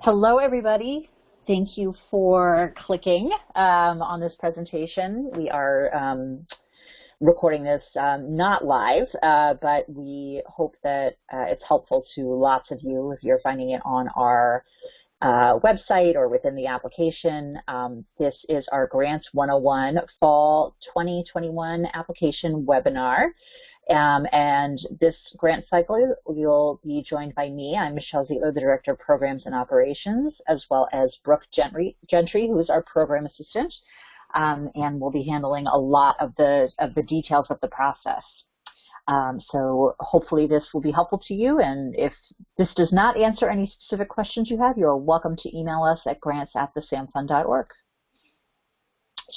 Hello, everybody. Thank you for clicking on this presentation. We are recording this not live, but we hope that it's helpful to lots of you if you're finding it on our website or within the application. This is our Grants 101 Fall 2021 application webinar. And this grant cycle, you'll be joined by me. I'm Michelle Zeitler, the Director of Programs and Operations, as well as Brooke Gentry, who is our Program Assistant, and we'll be handling a lot of the details of the process. So hopefully this will be helpful to you, and if this does not answer any specific questions you have, you're welcome to email us at grants@thesamfund.org.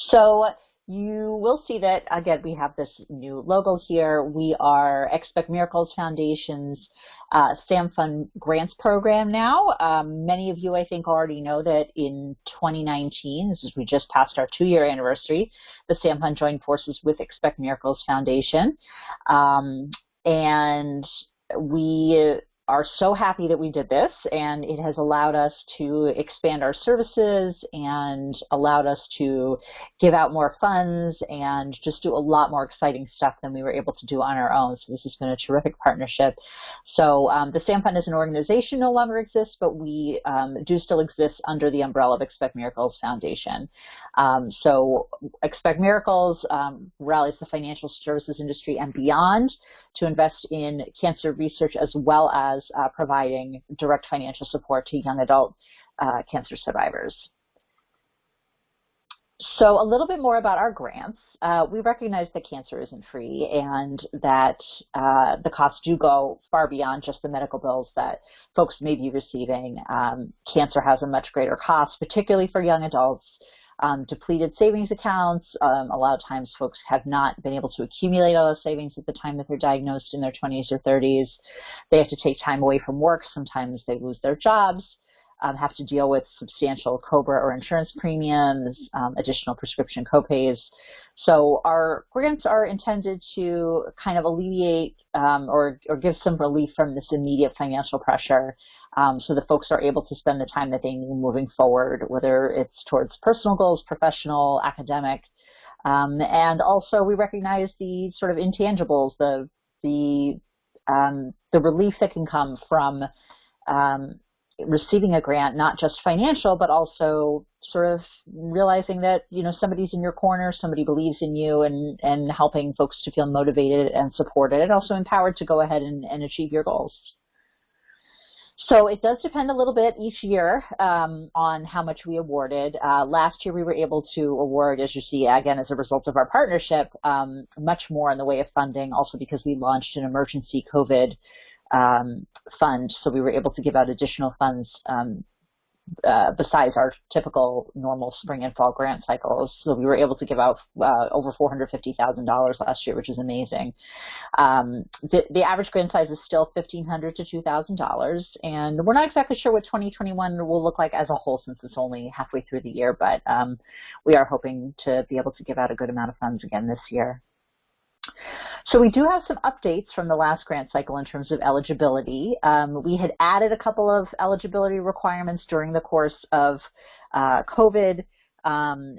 So you will see that, again, we have this new logo here. We are Expect Miracles Foundation's Samfund grants program now. Many of you, I think, already know that in 2019, we just passed our 2-year anniversary, the Samfund joined forces with Expect Miracles Foundation. And we are so happy that we did this, and it has allowed us to expand our services and allowed us to give out more funds and just do a lot more exciting stuff than we were able to do on our own. So this has been a terrific partnership. So the Samfund as an organization no longer exists, but we do still exist under the umbrella of Expect Miracles Foundation. So Expect Miracles rallies the financial services industry and beyond to invest in cancer research, as well as providing direct financial support to young adult cancer survivors. So a little bit more about our grants. We recognize that cancer isn't free, and that the costs do go far beyond just the medical bills that folks may be receiving. Cancer has a much greater cost, particularly for young adults. Depleted savings accounts. A lot of times folks have not been able to accumulate all those savings at the time that they're diagnosed in their 20s or 30s. They have to take time away from work. Sometimes they lose their jobs, have to deal with substantial COBRA or insurance premiums, additional prescription copays. So our grants are intended to kind of alleviate or give some relief from this immediate financial pressure, so that folks are able to spend the time that they need moving forward, whether it's towards personal goals, professional, academic. And also we recognize the sort of intangibles, the relief that can come from receiving a grant, not just financial, but also sort of realizing that, you know, somebody's in your corner, somebody believes in you, and helping folks to feel motivated and supported, and also empowered to go ahead and achieve your goals. So it does depend a little bit each year on how much we awarded. Last year we were able to award, as you see, again, as a result of our partnership, much more in the way of funding, also because we launched an emergency COVID fund, so we were able to give out additional funds besides our typical normal spring and fall grant cycles. So we were able to give out over $450,000 last year, which is amazing. The average grant size is still $1,500 to $2,000, and we're not exactly sure what 2021 will look like as a whole, since it's only halfway through the year, but we are hoping to be able to give out a good amount of funds again this year. So we do have some updates from the last grant cycle in terms of eligibility. We had added a couple of eligibility requirements during the course of COVID,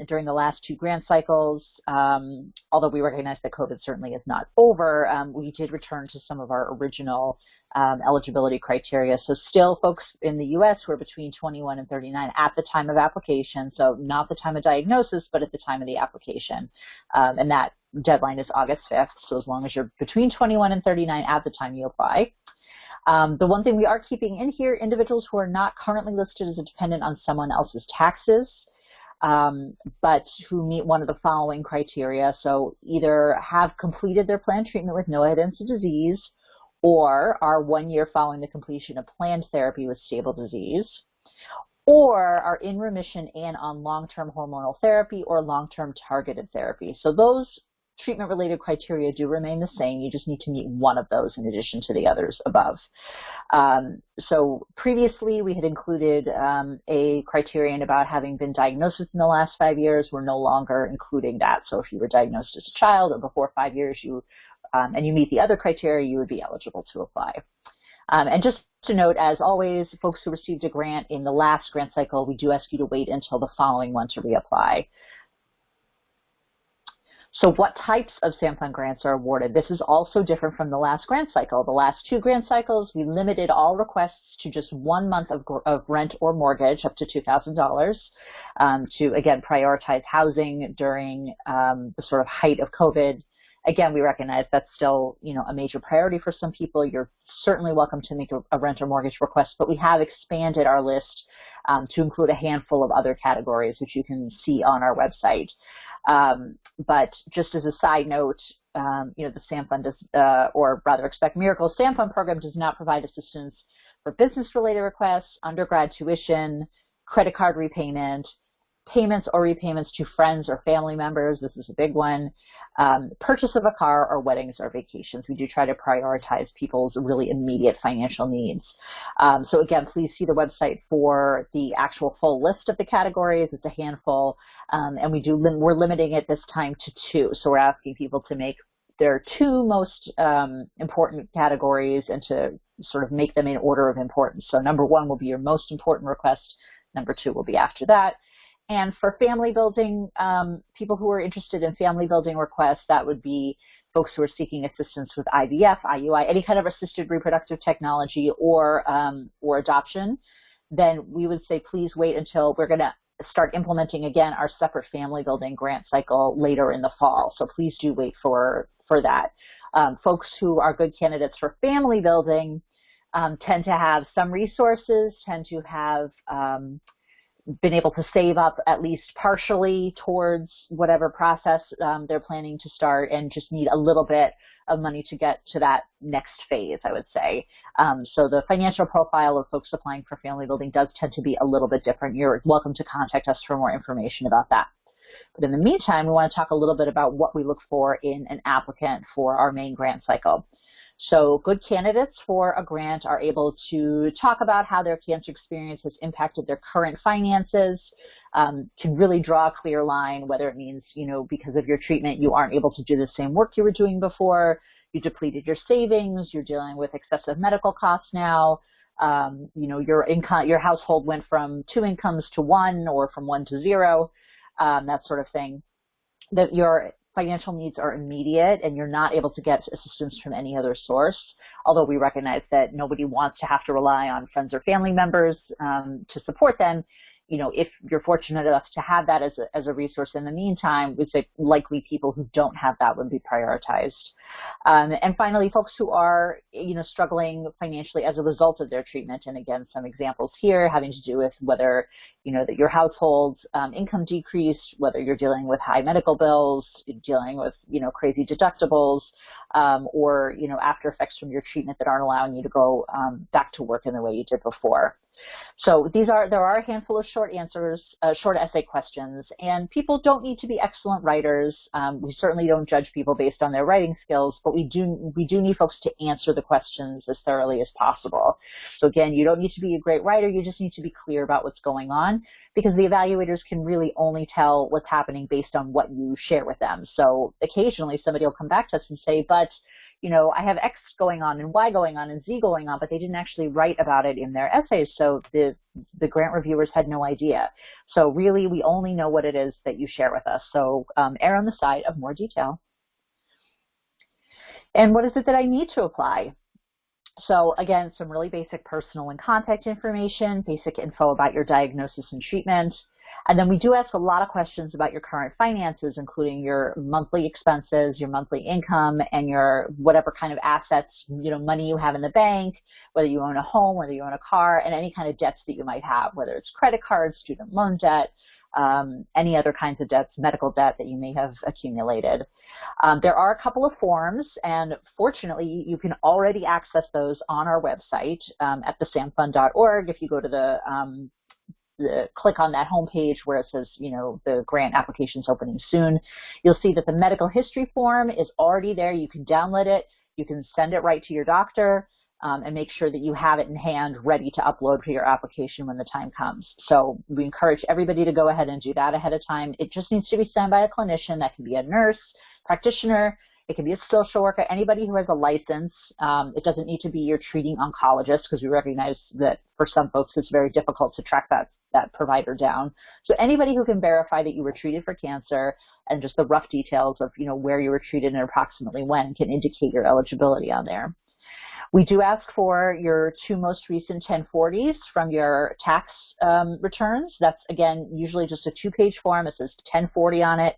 during the last 2 grant cycles. Although we recognize that COVID certainly is not over, we did return to some of our original eligibility criteria. So still folks in the U.S. who are between 21 and 39 at the time of application, so not the time of diagnosis, but at the time of the application. And that deadline is August 5th, so as long as you're between 21 and 39 at the time you apply. The one thing we are keeping in here, individuals who are not currently listed as a dependent on someone else's taxes, but who meet one of the following criteria. So either have completed their planned treatment with no evidence of disease, or are 1 year following the completion of planned therapy with stable disease, or are in remission and on long-term hormonal therapy or long-term targeted therapy. So those treatment-related criteria do remain the same. You just need to meet one of those in addition to the others above. So previously we had included a criterion about having been diagnosed within the last 5 years. We're no longer including that. So if you were diagnosed as a child or before 5 years, and you meet the other criteria, you would be eligible to apply. And just to note, as always, folks who received a grant in the last grant cycle, we do ask you to wait until the following one to reapply. So what types of Samfund grants are awarded? This is also different from the last grant cycle. The last 2 grant cycles, we limited all requests to just 1 month of rent or mortgage, up to $2,000, to, again, prioritize housing during the sort of height of COVID. Again, we recognize that's still, a major priority for some people. You're certainly welcome to make a rent or mortgage request, but we have expanded our list to include a handful of other categories, which you can see on our website. But just as a side note, the Samfund does, or rather Expect Miracles Samfund program does not provide assistance for business-related requests, undergrad tuition, credit card repayment, payments or repayments to friends or family members. This is a big one. Purchase of a car, or weddings or vacations. We do try to prioritize people's really immediate financial needs. So again, please see the website for the actual full list of the categories. It's a handful, and we're limiting it this time to 2. So we're asking people to make their 2 most important categories and to sort of make them in order of importance. So number 1 will be your most important request. Number 2 will be after that. And for family building, people who are interested in family building requests, that would be folks who are seeking assistance with IVF, IUI, any kind of assisted reproductive technology or adoption. Then we would say, please wait until we're going to start implementing again our separate family building grant cycle later in the fall. So please do wait for that. Folks who are good candidates for family building tend to have some resources, tend to have been able to save up at least partially towards whatever process they're planning to start, and just need a little bit of money to get to that next phase, I would say. So the financial profile of folks applying for family building does tend to be a little bit different. You're welcome to contact us for more information about that. But in the meantime, we want to talk a little bit about what we look for in an applicant for our main grant cycle. So good candidates for a grant are able to talk about how their cancer experience has impacted their current finances, can really draw a clear line, whether it means, because of your treatment, you aren't able to do the same work you were doing before, you depleted your savings, you're dealing with excessive medical costs now, your household went from 2 incomes to 1 or from 1 to 0, that sort of thing, that your financial needs are immediate and you're not able to get assistance from any other source, although we recognize that nobody wants to have to rely on friends or family members to support them. If you're fortunate enough to have that as a resource in the meantime, we'd say likely people who don't have that would be prioritized. And finally, folks who are, struggling financially as a result of their treatment. And again, some examples here having to do with whether, that your household's income decreased, whether you're dealing with high medical bills, dealing with, crazy deductibles, or, after effects from your treatment that aren't allowing you to go back to work in the way you did before. So there are a handful of short answers, short essay questions, and people don't need to be excellent writers. We certainly don't judge people based on their writing skills, but we do need folks to answer the questions as thoroughly as possible. So again, you don't need to be a great writer, you just need to be clear about what's going on, because the evaluators can really only tell what's happening based on what you share with them. So occasionally somebody will come back to us and say, but I have X going on and Y going on and Z going on, but they didn't actually write about it in their essays, so the grant reviewers had no idea. So really, we only know what it is that you share with us. So err on the side of more detail. And what is it that I need to apply? So again, some really basic personal and contact information, basic info about your diagnosis and treatment. And then we do ask a lot of questions about your current finances, including your monthly expenses, your monthly income, and your whatever kind of assets, money you have in the bank, whether you own a home, whether you own a car, and any kind of debts that you might have, whether it's credit cards, student loan debt, any other kinds of debts, medical debt that you may have accumulated. There are a couple of forms, and fortunately, you can already access those on our website at thesamfund.org. If you go to click on that homepage where it says, the grant application's opening soon, you'll see that the medical history form is already there. You can download it. You can send it right to your doctor and make sure that you have it in hand ready to upload for your application when the time comes. So we encourage everybody to go ahead and do that ahead of time. It just needs to be signed by a clinician. That can be a nurse, practitioner, It can be a social worker, anybody who has a license. It doesn't need to be your treating oncologist, because we recognize that for some folks it's very difficult to track that provider down. So anybody who can verify that you were treated for cancer and just the rough details of, where you were treated and approximately when can indicate your eligibility on there. We do ask for your 2 most recent 1040s from your tax returns. That's, again, usually just a 2-page form. It says 1040 on it.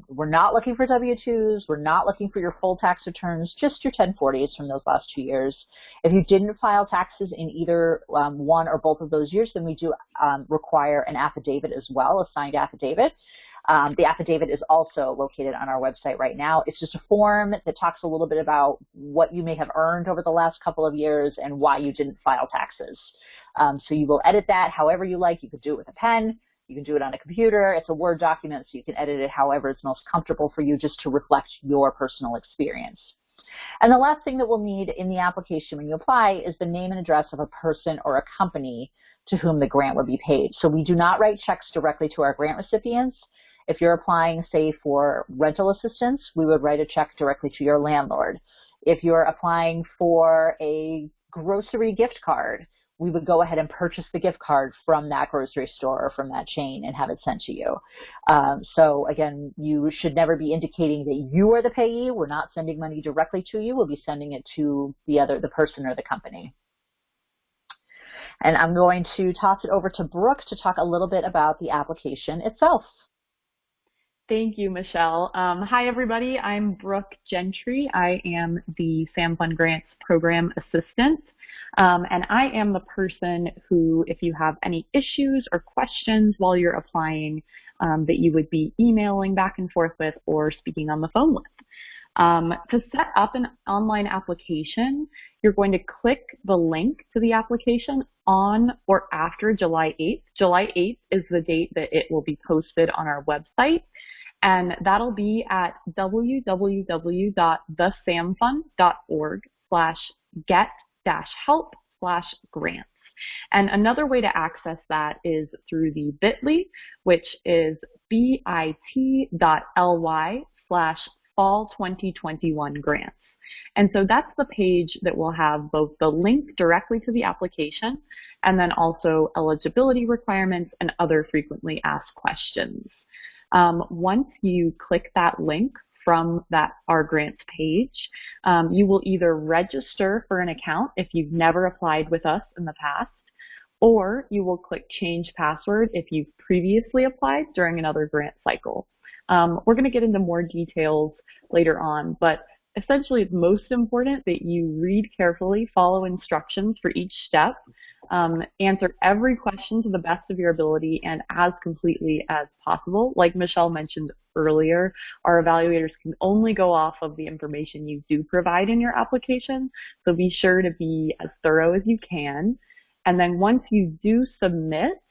We're not looking for W-2s. We're not looking for your full tax returns, just your 1040s from those last 2 years. If you didn't file taxes in either one or both of those years, then we do require an affidavit as well, a signed affidavit. The affidavit is also located on our website right now. It's just a form that talks a little bit about what you may have earned over the last couple of years and why you didn't file taxes. So you will edit that however you like. You could do it with a pen. You can do it on a computer. It's a Word document, so you can edit it however it's most comfortable for you, just to reflect your personal experience. And the last thing that we'll need in the application when you apply is the name and address of a person or a company to whom the grant would be paid. So we do not write checks directly to our grant recipients. If you're applying, say, for rental assistance, we would write a check directly to your landlord. If you're applying for a grocery gift card, we would go ahead and purchase the gift card from that grocery store or from that chain and have it sent to you. So again, you should never be indicating that you are the payee. We're not sending money directly to you. We'll be sending it to the person or the company. And I'm going to toss it over to Brooke to talk a little bit about the application itself. Thank you, Michelle. Hi, everybody. I'm Brooke Gentry. I am the Samfund Grants Program Assistant. And I am the person who, if you have any issues or questions while you're applying, that you would be emailing back and forth with or speaking on the phone with. To set up an online application, you're going to click the link to the application on or after July 8th. July 8th is the date that it will be posted on our website. And that'll be at www.thesamfund.org/get-help/grants. And another way to access that is through the bit.ly, which is bit.ly/fall2021grants. And so that's the page that will have both the link directly to the application and then also eligibility requirements and other frequently asked questions. Once you click that link from our grants page, you will either register for an account if you've never applied with us in the past, or you will click change password if you've previously applied during another grant cycle. We're going to get into more details later on, but essentially it's most important that you read carefully, follow instructions for each step, answer every question to the best of your ability and as completely as possible. Like Michelle mentioned earlier, our evaluators can only go off of the information you do provide in your application, so be sure to be as thorough as you can. And then once you do submit,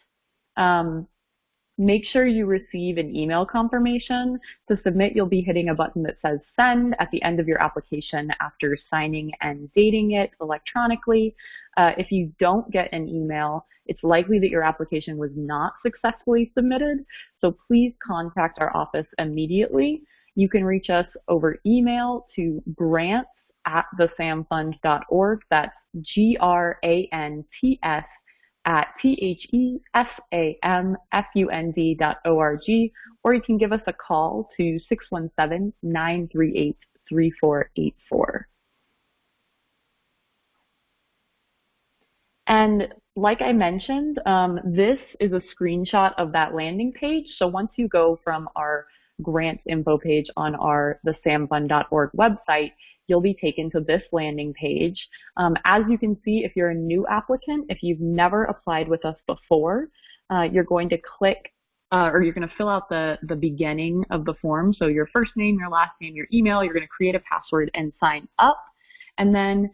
make sure you receive an email confirmation. To submit, you'll be hitting a button that says send at the end of your application after signing and dating it electronically. If you don't get an email, it's likely that your application was not successfully submitted, so please contact our office immediately. You can reach us over email to grants@thesamfund.org. That's grants@thesamfund.org, or you can give us a call to 617-938-3484. And like I mentioned, this is a screenshot of that landing page. So once you go from our grants info page on the samfund.org website, you'll be taken to this landing page. As you can see, if you're a new applicant, if you've never applied with us before, you're going to click or you're going to fill out the beginning of the form. So your first name, your last name, your email, you're going to create a password and sign up. And then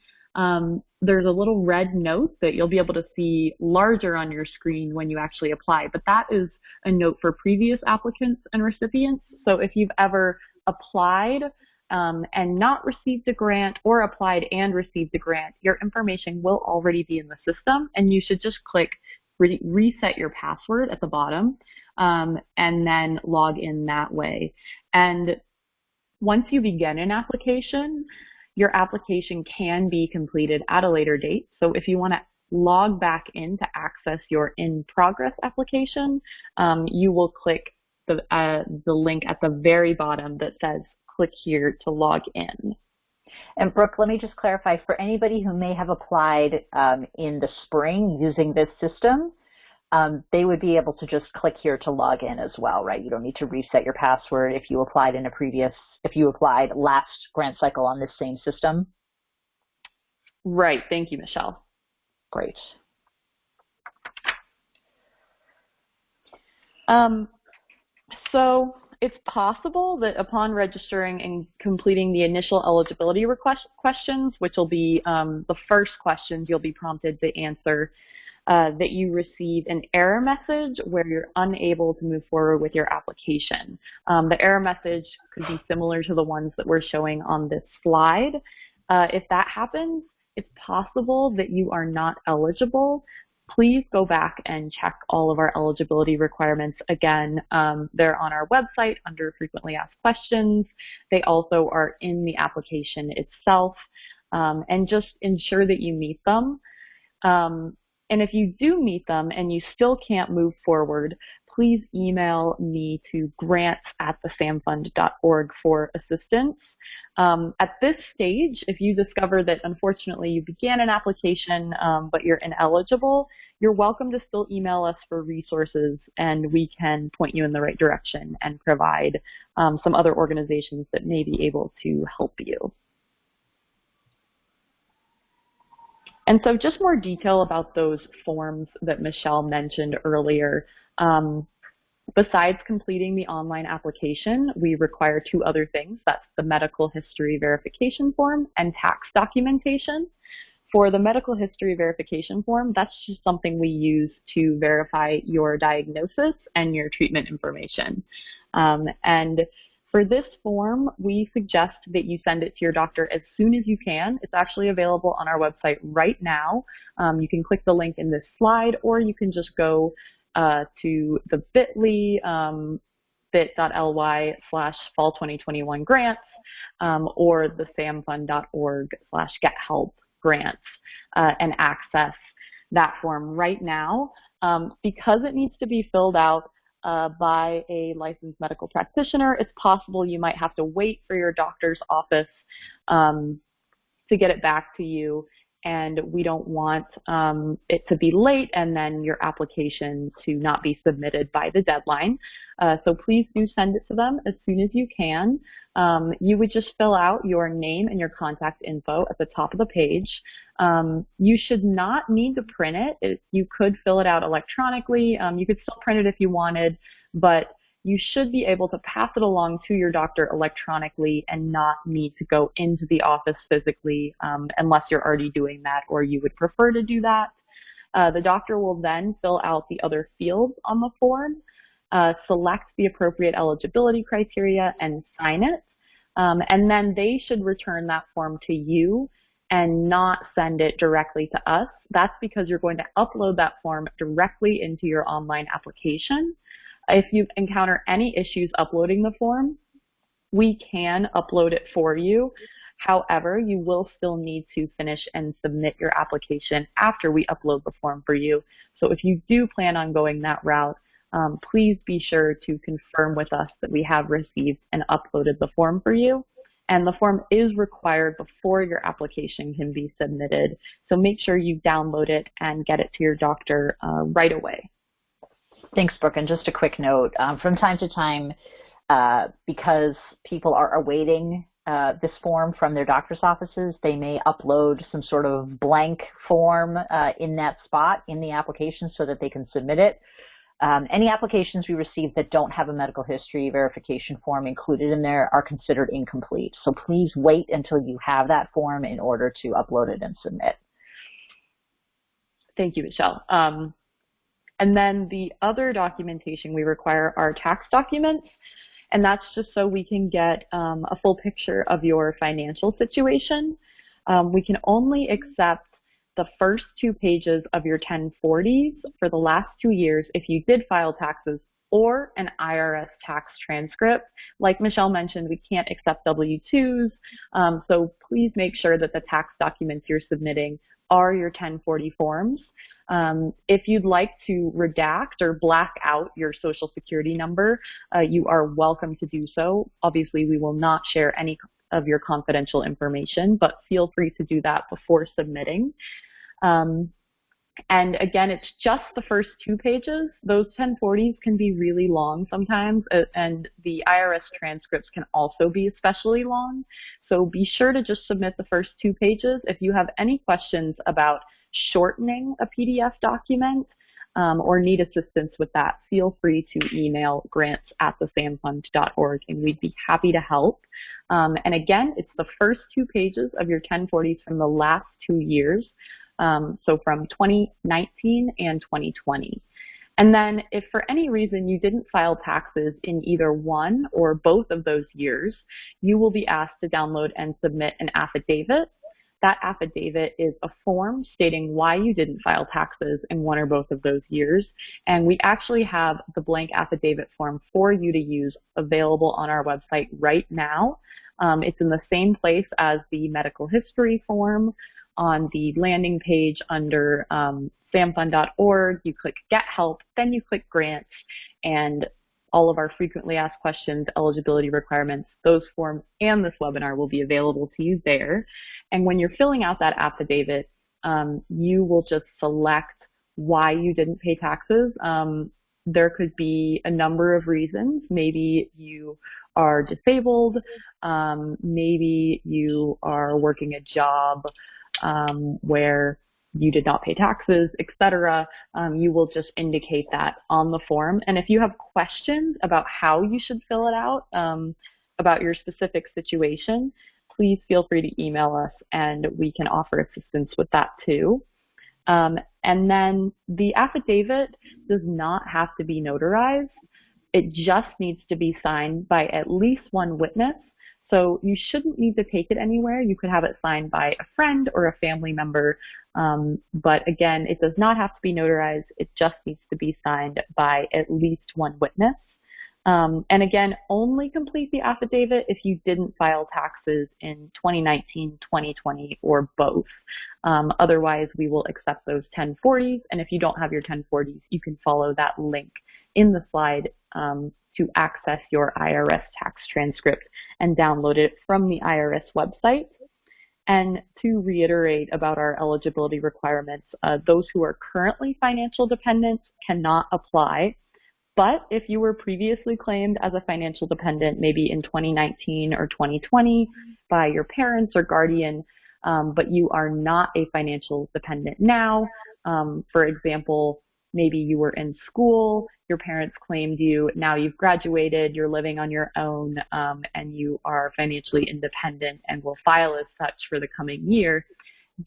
there's a little red note that you'll be able to see larger on your screen when you actually apply. But that is a note for previous applicants and recipients. So if you've ever applied and not received a grant, or applied and received a grant, your information will already be in the system, and you should just click reset your password at the bottom and then log in that way. And Once you begin an application, your application can be completed at a later date. So if you want to log back in to access your in-progress application, you will click the link at the very bottom that says click here to log in. And Brooke, let me just clarify, for anybody who may have applied in the spring using this system, they would be able to just click here to log in as well, right? You don't need to reset your password if you applied if you applied last grant cycle on this same system. Right, thank you, Michelle. Great. So it's possible that upon registering and completing the initial eligibility questions, which will be the first questions you'll be prompted to answer, that you receive an error message where you're unable to move forward with your application. The error message could be similar to the ones that we're showing on this slide. If that happens, it's possible that you are not eligible. Please go back and check all of our eligibility requirements again. They're on our website under frequently asked questions. They also are in the application itself, and just ensure that you meet them. And if you do meet them and you still can't move forward, please email me to grants@thesamfund.org for assistance. At this stage, if you discover that unfortunately you began an application but you're ineligible, you're welcome to still email us for resources, and we can point you in the right direction and provide some other organizations that may be able to help you. And so just more detail about those forms that Michelle mentioned earlier. Besides completing the online application, we require two other things. That's the medical history verification form and tax documentation. For the medical history verification form, that's just something we use to verify your diagnosis and your treatment information. And for this form, we suggest that you send it to your doctor as soon as you can. It's actually available on our website right now. You can click the link in this slide, or you can just go to the bit.ly, bit.ly/fall2021 grants, or the samfund.org/gethelpgrants, and access that form right now. Because it needs to be filled out by a licensed medical practitioner, it's possible you might have to wait for your doctor's office to get it back to you, and we don't want it to be late and then your application to not be submitted by the deadline. So please do send it to them as soon as you can. You would just fill out your name and your contact info at the top of the page. You should not need to print it. You could fill it out electronically. You could still print it if you wanted, but you should be able to pass it along to your doctor electronically and not need to go into the office physically unless you're already doing that or you would prefer to do that. The doctor will then fill out the other fields on the form, select the appropriate eligibility criteria, and sign it. And then they should return that form to you and not send it directly to us. That's because you're going to upload that form directly into your online application. If you encounter any issues uploading the form, we can upload it for you. However, you will still need to finish and submit your application after we upload the form for you. So if you do plan on going that route, please be sure to confirm with us that we have received and uploaded the form for you. And the form is required before your application can be submitted. So make sure you download it and get it to your doctor right away. Thanks, Brooke. And just a quick note, from time to time, because people are awaiting this form from their doctor's offices, they may upload some sort of blank form in that spot in the application so that they can submit it. Any applications we receive that don't have a medical history verification form included in there are considered incomplete. So please wait until you have that form in order to upload it and submit. Thank you, Michelle. And then the other documentation we require are tax documents, and that's just so we can get a full picture of your financial situation. We can only accept the first 2 pages of your 1040s for the last 2 years if you did file taxes or an IRS tax transcript. Like Michelle mentioned, we can't accept W-2s, so please make sure that the tax documents you're submitting are your 1040 forms. If you'd like to redact or black out your Social Security number, you are welcome to do so. Obviously, we will not share any of your confidential information, but feel free to do that before submitting. And again, it's just the first 2 pages. Those 1040s can be really long sometimes, and the IRS transcripts can also be especially long. So be sure to just submit the first 2 pages. If you have any questions about shortening a PDF document or need assistance with that, feel free to email grants@thesamfund.org, and we'd be happy to help. And again, it's the first 2 pages of your 1040s from the last 2 years. So from 2019 and 2020. And then if for any reason you didn't file taxes in either one or both of those years, you will be asked to download and submit an affidavit. That affidavit is a form stating why you didn't file taxes in one or both of those years. And we actually have the blank affidavit form for you to use available on our website right now. It's in the same place as the medical history form. On the landing page under samfund.org, you click Get Help, then you click Grants, and all of our frequently asked questions, eligibility requirements, those forms, and this webinar will be available to you there. And when you're filling out that affidavit, you will just select why you didn't pay taxes. There could be a number of reasons. Maybe you are disabled, maybe you are working a job where you did not pay taxes, etc. You will just indicate that on the form. And if you have questions about how you should fill it out, about your specific situation, please feel free to email us and we can offer assistance with that too. And then the affidavit does not have to be notarized. It just needs to be signed by at least one witness. So you shouldn't need to take it anywhere. You could have it signed by a friend or a family member. But again, it does not have to be notarized. It just needs to be signed by at least one witness. And again, only complete the affidavit if you didn't file taxes in 2019, 2020, or both. Otherwise, we will accept those 1040s. And if you don't have your 1040s, you can follow that link in the slide to access your IRS tax transcript and download it from the IRS website. And to reiterate about our eligibility requirements, those who are currently financial dependents cannot apply. But if you were previously claimed as a financial dependent, maybe in 2019 or 2020 by your parents or guardian, but you are not a financial dependent now, for example, maybe you were in school, your parents claimed you, now you've graduated, you're living on your own, and you are financially independent and will file as such for the coming year,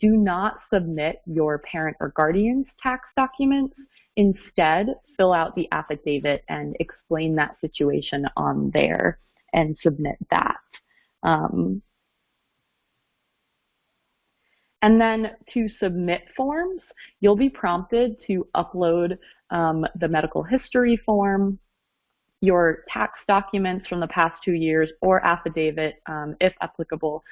do not submit your parent or guardian's tax documents. Instead, fill out the affidavit and explain that situation on there and submit that. And then to submit forms, you'll be prompted to upload the medical history form, your tax documents from the past 2 years, or affidavit, if applicable,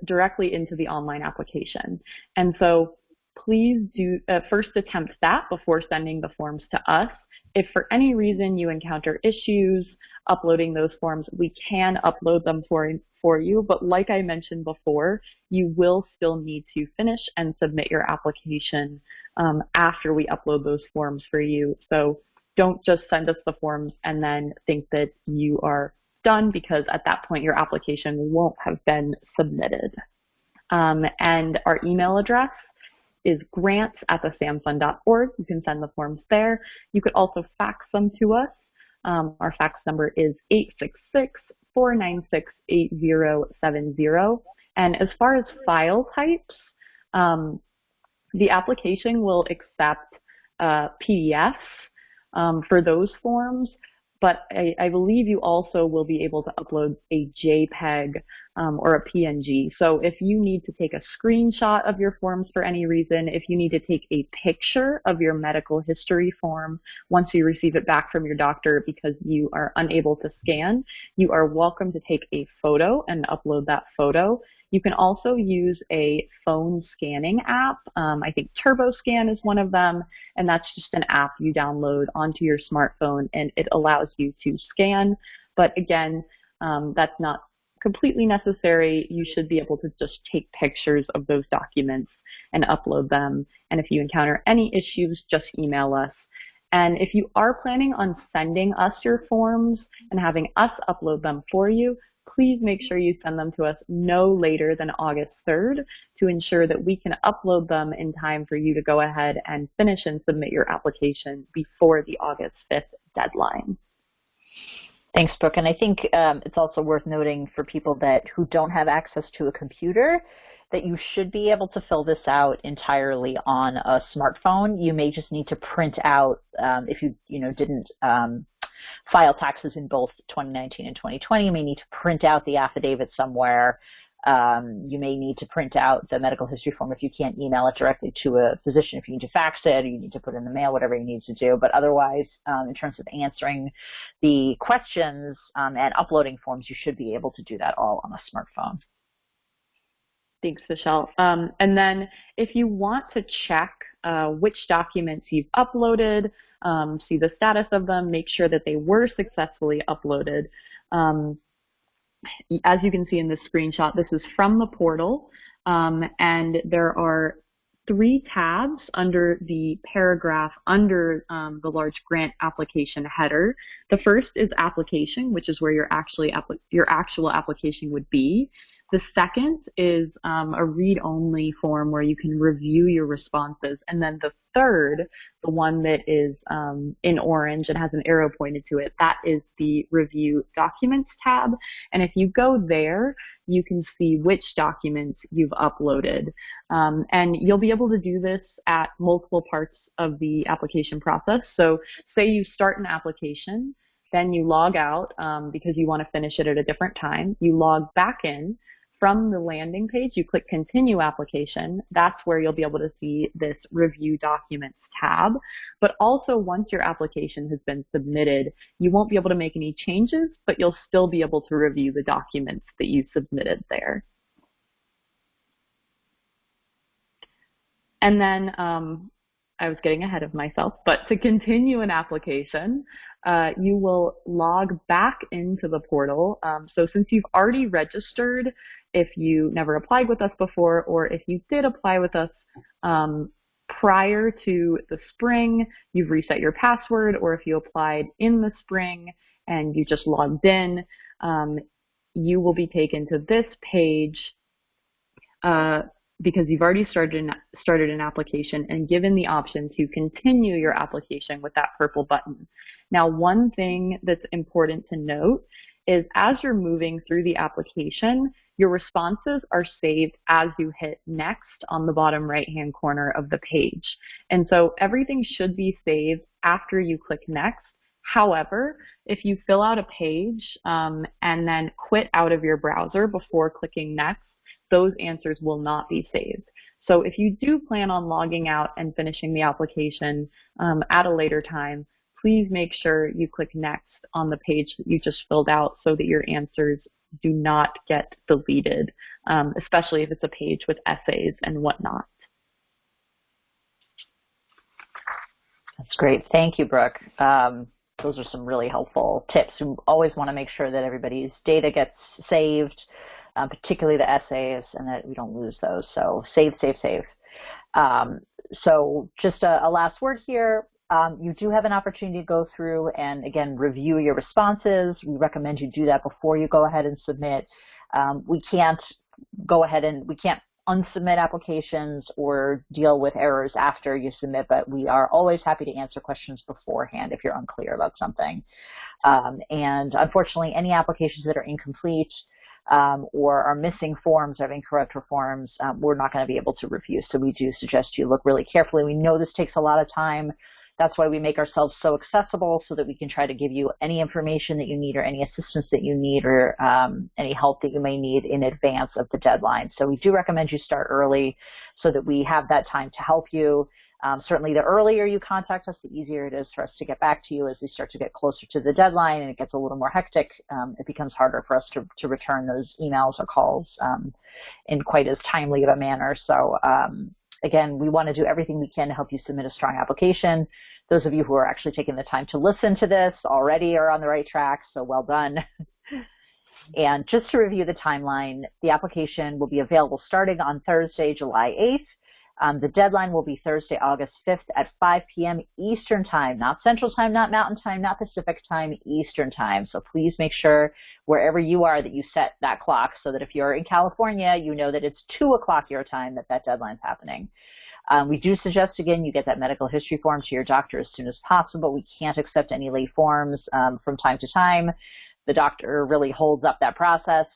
directly into the online application. And so please do first attempt that before sending the forms to us. If for any reason you encounter issues uploading those forms, we can upload them for you, but like I mentioned before, you will still need to finish and submit your application after we upload those forms for you. So don't just send us the forms and then think that you are done, because at that point your application won't have been submitted. And our email address is grants@thesamfund.org. You can send the forms there. You could also fax them to us. Our fax number is 866-496-8070. And as far as file types, the application will accept PDFs for those forms, but I believe you also will be able to upload a JPEG or a PNG. So if you need to take a screenshot of your forms for any reason, if you need to take a picture of your medical history form once you receive it back from your doctor because you are unable to scan, you are welcome to take a photo and upload that photo. You can also use a phone scanning app. I think TurboScan is one of them, and that's just an app you download onto your smartphone, and it allows you to scan. But again, that's not completely necessary. You should be able to just take pictures of those documents and upload them. And if you encounter any issues, just email us. And if you are planning on sending us your forms and having us upload them for you, please make sure you send them to us no later than August 3rd to ensure that we can upload them in time for you to go ahead and finish and submit your application before the August 5th deadline. Thanks, Brooke. And I think it's also worth noting for people who don't have access to a computer that you should be able to fill this out entirely on a smartphone. You may just need to print out, if you didn't file taxes in both 2019 and 2020, you may need to print out the affidavit somewhere. You may need to print out the medical history form if you can't email it directly to a physician. If you need to fax it, or you need to put it in the mail, whatever you need to do. But otherwise, in terms of answering the questions and uploading forms, you should be able to do that all on a smartphone. Thanks, Michelle. And then if you want to check which documents you've uploaded, see the status of them, make sure that they were successfully uploaded. As you can see in this screenshot, this is from the portal, and there are 3 tabs under the paragraph under the large grant application header. The first is application, which is where your actual application would be. The second is a read-only form where you can review your responses. And then the third, the one that is in orange and has an arrow pointed to it, that is the Review Documents tab. And if you go there, you can see which documents you've uploaded. And you'll be able to do this at multiple parts of the application process. So say you start an application, then you log out because you want to finish it at a different time. You log back in. From the landing page, you click Continue Application. That's where you'll be able to see this Review Documents tab. But also, once your application has been submitted, you won't be able to make any changes, but you'll still be able to review the documents that you submitted there. And then I was getting ahead of myself, but to continue an application, you will log back into the portal. So since you've already registered, if you never applied with us before, or if you did apply with us prior to the spring, you've reset your password, or if you applied in the spring and you just logged in, you will be taken to this page because you've already started an application and given the option to continue your application with that purple button. Now, one thing that's important to note is as you're moving through the application, your responses are saved as you hit next on the bottom right-hand corner of the page. And so everything should be saved after you click next. However, if you fill out a page and then quit out of your browser before clicking next, those answers will not be saved. So if you do plan on logging out and finishing the application at a later time, please make sure you click next on the page that you just filled out so that your answers do not get deleted, especially if it's a page with essays and whatnot. That's great. Thank you, Brooke. Those are some really helpful tips. We always want to make sure that everybody's data gets saved, particularly the essays, and that we don't lose those. So save, save, save. So just a last word here. You do have an opportunity to go through and, again, review your responses. We recommend you do that before you go ahead and submit. We can't go ahead and we can't unsubmit applications or deal with errors after you submit, but we are always happy to answer questions beforehand if you're unclear about something. And unfortunately, any applications that are incomplete or are missing forms or have incorrect forms, we're not going to be able to review. So we do suggest you look really carefully. We know this takes a lot of time. That's why we make ourselves so accessible, so that we can try to give you any information that you need or any assistance that you need or any help that you may need in advance of the deadline. So we do recommend you start early so that we have that time to help you. Certainly the earlier you contact us, the easier it is for us to get back to you. As we start to get closer to the deadline and it gets a little more hectic, it becomes harder for us to return those emails or calls in quite as timely of a manner. So again, we want to do everything we can to help you submit a strong application. Those of you who are actually taking the time to listen to this already are on the right track, so well done. And just to review the timeline, the application will be available starting on Thursday, July 8th. The deadline will be Thursday, August 5th at 5 p.m. Eastern Time, not Central Time, not Mountain Time, not Pacific Time, Eastern Time. So please make sure wherever you are that you set that clock so that if you're in California, you know that it's 2 o'clock your time that deadline's happening. We do suggest, again, you get that medical history form to your doctor as soon as possible. We can't accept any late forms from time to time. The doctor really holds up that process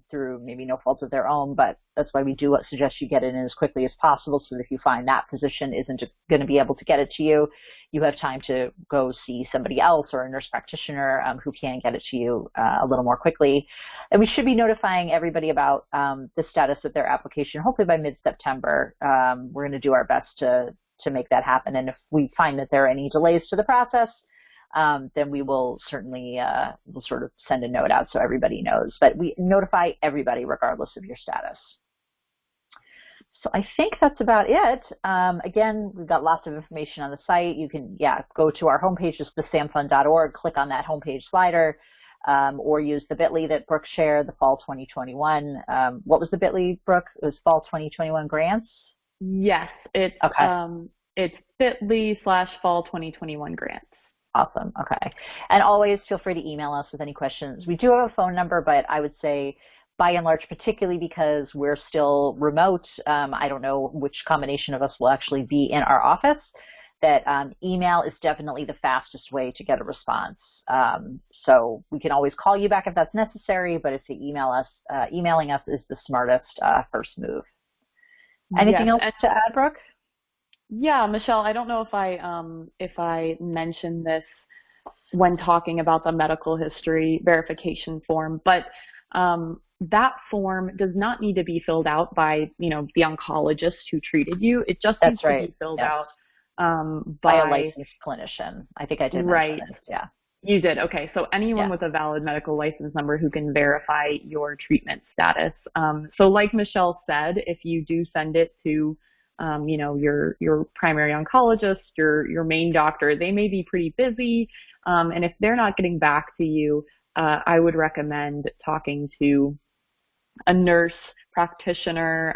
through maybe no fault of their own, but that's why we do suggest you get it in as quickly as possible so that if you find that physician isn't going to be able to get it to you, you have time to go see somebody else or a nurse practitioner who can get it to you a little more quickly. And we should be notifying everybody about the status of their application, hopefully by mid-September. We're going to do our best to make that happen. And if we find that there are any delays to the process, then we will certainly we'll sort of send a note out so everybody knows. But we notify everybody regardless of your status. So I think that's about it. Again, we've got lots of information on the site. You can, go to our homepage, just the samfund.org, click on that homepage slider, or use the bit.ly that Brooke shared, the Fall 2021. What was the bit.ly, Brooke? It was Fall 2021 grants? Yes, it's bit.ly/Fall 2021 grants. Awesome. Okay. And always feel free to email us with any questions. We do have a phone number, but I would say by and large, particularly because we're still remote, I don't know which combination of us will actually be in our office, that email is definitely the fastest way to get a response. So we can always call you back if that's necessary, but if you email us, emailing us is the smartest first move. Anything else to add, Brooke? Yeah, Michelle, I don't know if I mentioned this when talking about the medical history verification form, but that form does not need to be filled out by, the oncologist who treated you. It just needs to be filled out by a licensed clinician. I think I did mention this. Yeah. You did. Okay. So anyone with a valid medical license number who can verify your treatment status. So like Michelle said, if you do send it to your primary oncologist, your main doctor, they may be pretty busy. And if they're not getting back to you, I would recommend talking to a nurse practitioner.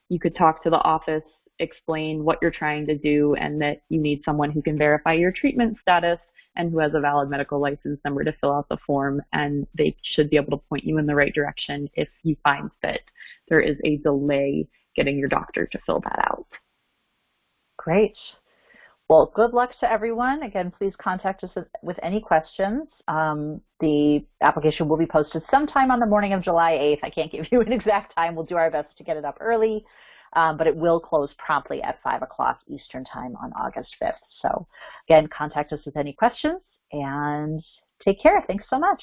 You could talk to the office, explain what you're trying to do, and that you need someone who can verify your treatment status and who has a valid medical license number to fill out the form, and they should be able to point you in the right direction if you find that there is a delay getting your doctor to fill that out. Great. Well, good luck to everyone. Again, please contact us with any questions. The application will be posted sometime on the morning of July 8th. I can't give you an exact time. We'll do our best to get it up early, but it will close promptly at 5 o'clock Eastern Time on August 5th. So again, contact us with any questions and take care. Thanks so much.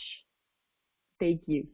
Thank you.